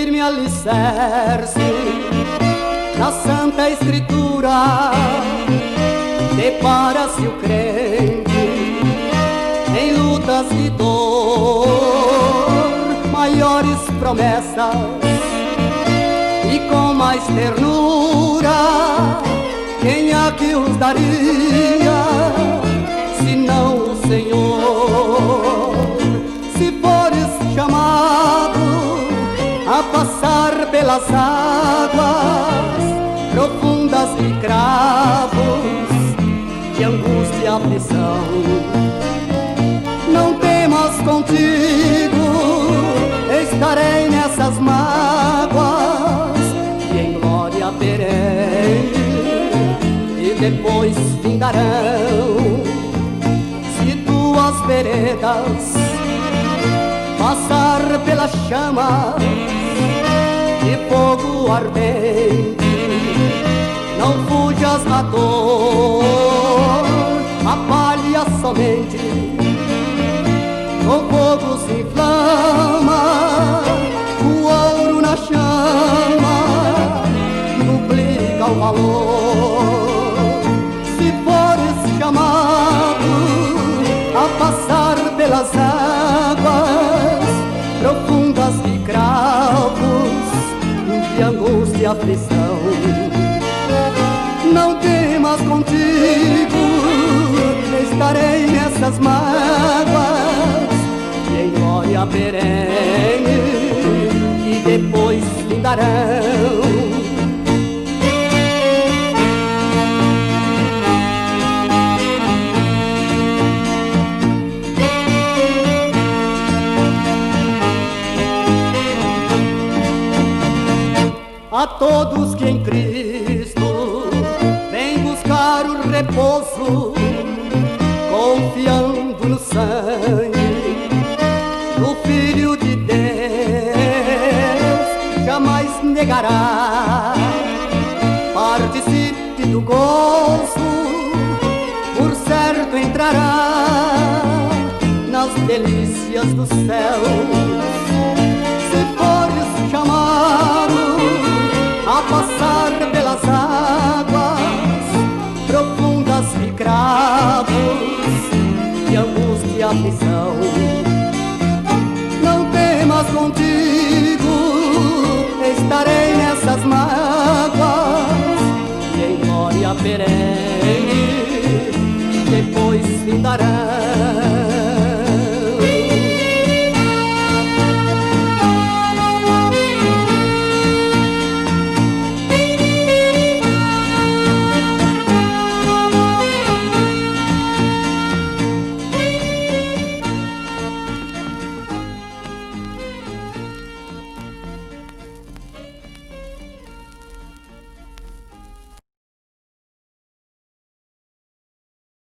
firme alicerce na Santa Escritura, depara-se o crente em lutas de dor, maiores promessas e com mais ternura. Quem há que os daria, senão o Senhor? Se fores chamado a passar pelas águas profundas de cravos, de angústia e aflição, não temas, contigo estarei nessas mágoas, e em glória perene e depois findarão. Se tuas veredas passar pelas chamas de fogo ardente, não fujas na dor, apalha somente, com fogo se inflama, o ouro na chama duplica o valor. Se fores chamado a passar pelas águas profundas de cravos, de angústia e aflição, não temas, contigo estarei nessas mágoas, e em glória perene e depois findarão. A todos que em Cristo vêm buscar o repouso, confiando no sangue do Filho de Deus, jamais negará. Participe do gozo, por certo entrará nas delícias do céu. Se fores chamado a passar pelas águas profundas de cravos, de angústia e aflição, não temas, contigo estarei nessas mágoas, e em glória perene depois findarão.